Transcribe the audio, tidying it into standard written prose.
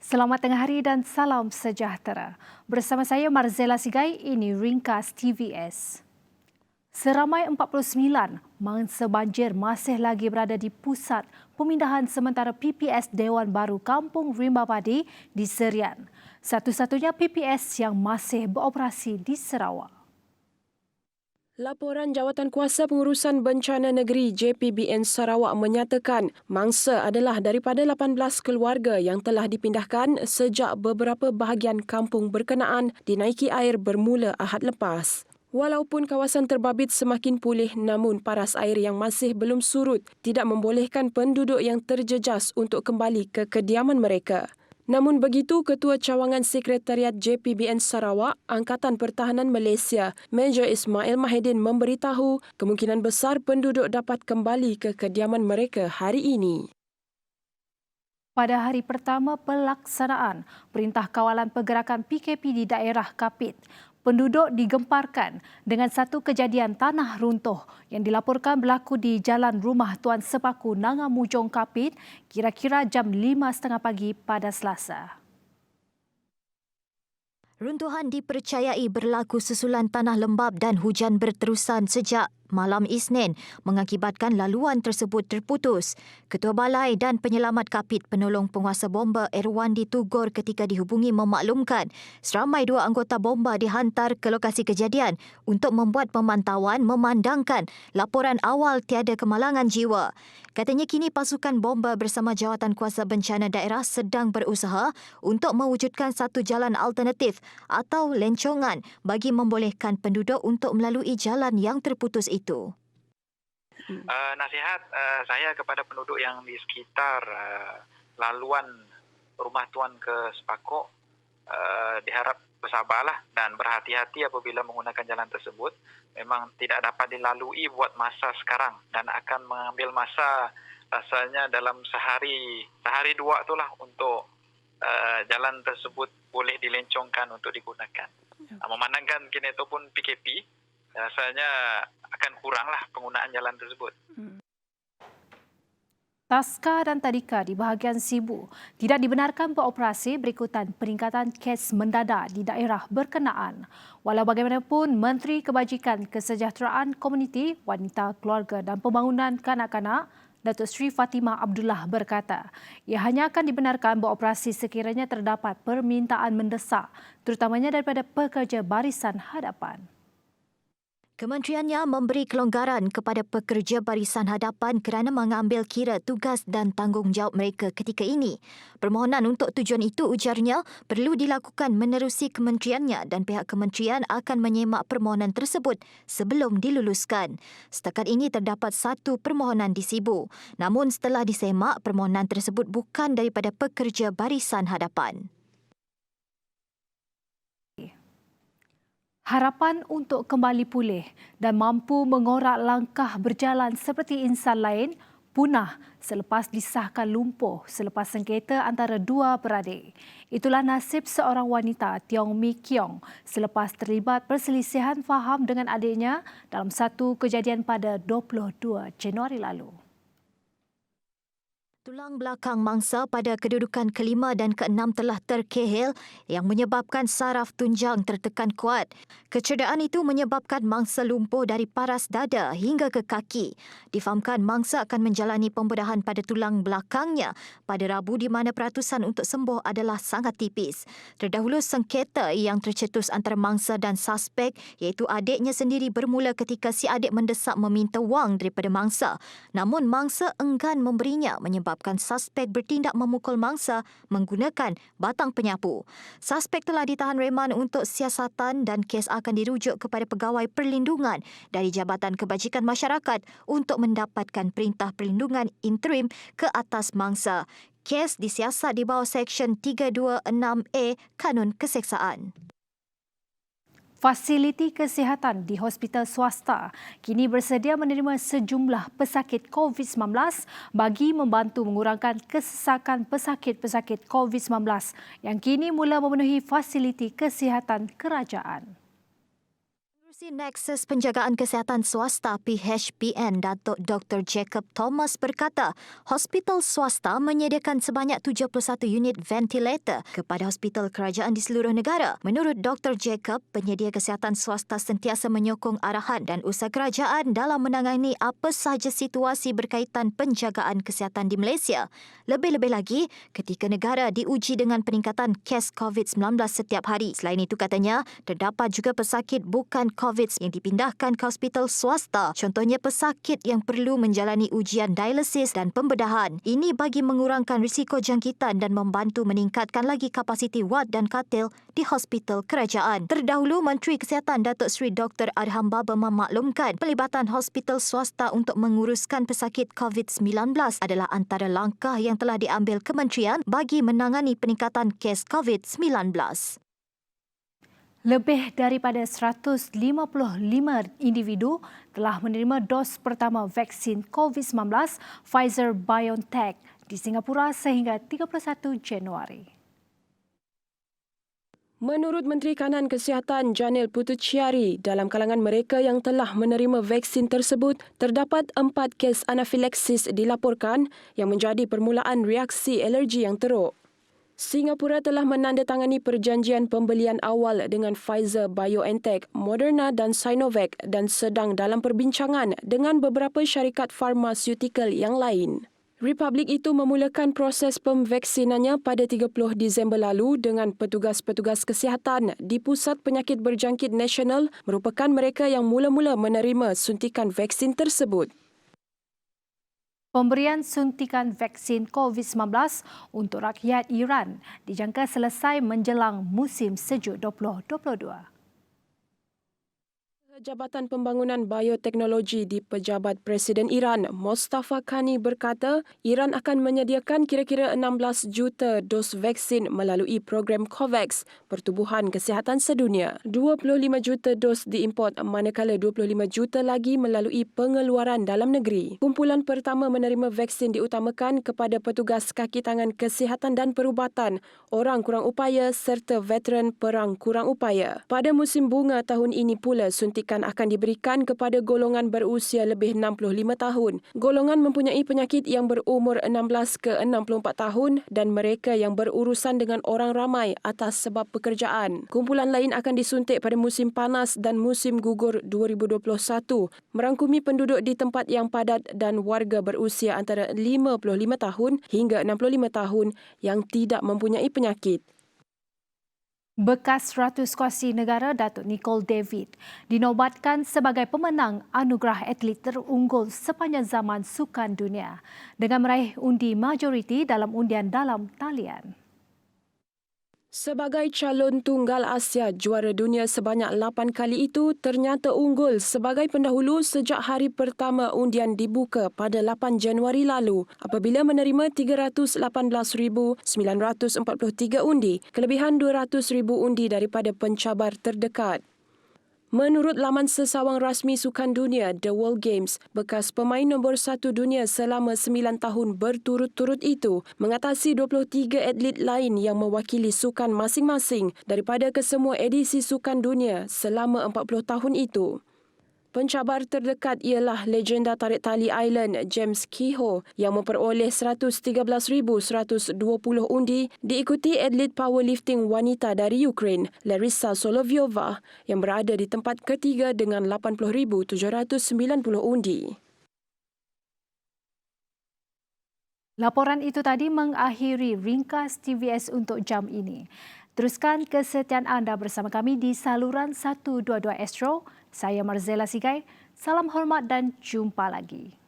Selamat tengah hari dan salam sejahtera. Bersama saya Marzela Sigai, ini Ringkas TVS. Seramai 49 mangsa banjir masih lagi berada di pusat pemindahan sementara PPS Dewan Baru Kampung Rimba Padi di Serian. Satu-satunya PPS yang masih beroperasi di Sarawak. Laporan Jawatan Kuasa Pengurusan Bencana Negeri JPBN Sarawak menyatakan mangsa adalah daripada 18 keluarga yang telah dipindahkan sejak beberapa bahagian kampung berkenaan dinaiki air bermula Ahad lepas. Walaupun kawasan terbabit semakin pulih, namun paras air yang masih belum surut tidak membolehkan penduduk yang terjejas untuk kembali ke kediaman mereka. Namun begitu, Ketua Cawangan Sekretariat JPBN Sarawak, Angkatan Pertahanan Malaysia, Major Ismail Mahidin memberitahu kemungkinan besar penduduk dapat kembali ke kediaman mereka hari ini. Pada hari pertama pelaksanaan Perintah Kawalan Pergerakan PKP di daerah Kapit, penduduk digemparkan dengan satu kejadian tanah runtuh yang dilaporkan berlaku di Jalan Rumah Tuan Sepaku Nangamujong Kapit kira-kira jam 5.30 pagi pada Selasa. Runtuhan dipercayai berlaku susulan tanah lembap dan hujan berterusan sejak malam Isnin mengakibatkan laluan tersebut terputus. Ketua Balai dan Penyelamat Kapit Penolong Penguasa Bomba Erwandi Tugor ketika dihubungi memaklumkan seramai 2 anggota bomba dihantar ke lokasi kejadian untuk membuat pemantauan memandangkan laporan awal tiada kemalangan jiwa. Katanya kini pasukan bomba bersama Jawatan Kuasa Bencana Daerah sedang berusaha untuk mewujudkan satu jalan alternatif atau lencongan bagi membolehkan penduduk untuk melalui jalan yang terputus itu. Nasihat saya kepada penduduk yang di sekitar laluan Rumah Tuan ke Sepakok, diharap bersabarlah dan berhati-hati apabila menggunakan jalan tersebut. Memang tidak dapat dilalui buat masa sekarang dan akan mengambil masa rasanya dalam sehari dua itulah untuk jalan tersebut boleh dilencongkan untuk digunakan. Memandangkan kini itu pun PKP, rasanya akan kuranglah penggunaan jalan tersebut. Taska dan Tadika di bahagian Sibu tidak dibenarkan beroperasi berikutan peningkatan kes mendadak di daerah berkenaan. Walau bagaimanapun, Menteri Kebajikan Kesejahteraan Komuniti, Wanita, Keluarga dan Pembangunan Kanak-kanak, Datuk Seri Fatimah Abdullah berkata, ia hanya akan dibenarkan beroperasi sekiranya terdapat permintaan mendesak, terutamanya daripada pekerja barisan hadapan. Kementeriannya memberi kelonggaran kepada pekerja barisan hadapan kerana mengambil kira tugas dan tanggungjawab mereka ketika ini. Permohonan untuk tujuan itu, ujarnya, perlu dilakukan menerusi kementeriannya dan pihak kementerian akan menyemak permohonan tersebut sebelum diluluskan. Setakat ini terdapat satu permohonan di Sibu. Namun setelah disemak, permohonan tersebut bukan daripada pekerja barisan hadapan. Harapan untuk kembali pulih dan mampu mengorak langkah berjalan seperti insan lain punah selepas disahkan lumpuh selepas sengketa antara dua beradik. Itulah nasib seorang wanita, Tiong Mi Kiong, selepas terlibat perselisihan faham dengan adiknya dalam satu kejadian pada 22 Januari lalu. Tulang belakang mangsa pada kedudukan kelima dan keenam telah terkehil yang menyebabkan saraf tunjang tertekan kuat. Kecederaan itu menyebabkan mangsa lumpuh dari paras dada hingga ke kaki. Difahamkan mangsa akan menjalani pembedahan pada tulang belakangnya pada Rabu di mana peratusan untuk sembuh adalah sangat tipis. Terdahulu sengketa yang tercetus antara mangsa dan suspek iaitu adiknya sendiri bermula ketika si adik mendesak meminta wang daripada mangsa. Namun mangsa enggan memberinya menyebabkan suspek bertindak memukul mangsa menggunakan batang penyapu. Suspek telah ditahan reman untuk siasatan dan kes akan dirujuk kepada Pegawai Perlindungan dari Jabatan Kebajikan Masyarakat untuk mendapatkan perintah perlindungan interim ke atas mangsa. Kes disiasat di bawah Seksyen 326A Kanun Keseksaan. Fasiliti kesihatan di hospital swasta kini bersedia menerima sejumlah pesakit COVID-19 bagi membantu mengurangkan kesesakan pesakit-pesakit COVID-19 yang kini mula memenuhi fasiliti kesihatan kerajaan. Pengerusi Nexus Penjagaan Kesihatan Swasta PHPN Datuk Dr. Jacob Thomas berkata, hospital swasta menyediakan sebanyak 71 unit ventilator kepada hospital kerajaan di seluruh negara. Menurut Dr. Jacob, penyedia kesihatan swasta sentiasa menyokong arahan dan usaha kerajaan dalam menangani apa sahaja situasi berkaitan penjagaan kesihatan di Malaysia. Lebih-lebih lagi, ketika negara diuji dengan peningkatan kes COVID-19 setiap hari. Selain itu katanya, terdapat juga pesakit bukan COVID yang dipindahkan ke hospital swasta. Contohnya pesakit yang perlu menjalani ujian dialisis dan pembedahan. Ini bagi mengurangkan risiko jangkitan dan membantu meningkatkan lagi kapasiti wad dan katil di hospital kerajaan. Terdahulu, Menteri Kesihatan Datuk Seri Dr. Adham Baba memaklumkan pelibatan hospital swasta untuk menguruskan pesakit COVID-19 adalah antara langkah yang telah diambil kementerian bagi menangani peningkatan kes COVID-19. Lebih daripada 155 individu telah menerima dos pertama vaksin COVID-19 Pfizer-BioNTech di Singapura sehingga 31 Januari. Menurut Menteri Kanan Kesihatan Janil Puthucheary, dalam kalangan mereka yang telah menerima vaksin tersebut, terdapat 4 kes anafilaksis dilaporkan yang menjadi permulaan reaksi alergi yang teruk. Singapura telah menandatangani perjanjian pembelian awal dengan Pfizer-BioNTech, Moderna dan Sinovac dan sedang dalam perbincangan dengan beberapa syarikat farmasyutikal yang lain. Republik itu memulakan proses pemvaksinannya pada 30 Disember lalu dengan petugas-petugas kesihatan di Pusat Penyakit Berjangkit Nasional merupakan mereka yang mula-mula menerima suntikan vaksin tersebut. Pemberian suntikan vaksin COVID-19 untuk rakyat Iran dijangka selesai menjelang musim sejuk 2022. Jabatan Pembangunan Bioteknologi di Pejabat Presiden Iran, Mostafa Kani berkata, Iran akan menyediakan kira-kira 16 juta dos vaksin melalui program COVAX, Pertubuhan Kesihatan Sedunia. 25 juta dos diimport manakala 25 juta lagi melalui pengeluaran dalam negeri. Kumpulan pertama menerima vaksin diutamakan kepada petugas kaki tangan kesihatan dan perubatan, orang kurang upaya serta veteran perang kurang upaya. Pada musim bunga tahun ini pula, suntikan akan diberikan kepada golongan berusia lebih 65 tahun, golongan mempunyai penyakit yang berumur 16 ke 64 tahun dan mereka yang berurusan dengan orang ramai atas sebab pekerjaan. Kumpulan lain akan disuntik pada musim panas dan musim gugur 2021, merangkumi penduduk di tempat yang padat dan warga berusia antara 55 tahun hingga 65 tahun yang tidak mempunyai penyakit. Bekas Ratus Kuasi Negara Datuk Nicole David dinobatkan sebagai pemenang anugerah atlet terunggul sepanjang zaman Sukan Dunia dengan meraih undi majoriti dalam undian dalam talian. Sebagai calon tunggal Asia juara dunia sebanyak 8 kali itu ternyata unggul sebagai pendahulu sejak hari pertama undian dibuka pada 8 Januari lalu apabila menerima 318,943 undi, kelebihan 200,000 undi daripada pencabar terdekat. Menurut laman sesawang rasmi Sukan Dunia, The World Games, bekas pemain nombor 1 dunia selama 9 tahun berturut-turut itu mengatasi 23 atlet lain yang mewakili sukan masing-masing daripada kesemua edisi Sukan Dunia selama 40 tahun itu. Pencabar terdekat ialah legenda tarik tali Island James Kehoe yang memperoleh 113,120 undi, diikuti atlet powerlifting wanita dari Ukraine Larissa Solovyova yang berada di tempat ketiga dengan 80,790 undi. Laporan itu tadi mengakhiri ringkas TVS untuk jam ini. Teruskan kesetiaan anda bersama kami di saluran 122 Astro. Saya Marzela Sigai. Salam hormat dan jumpa lagi.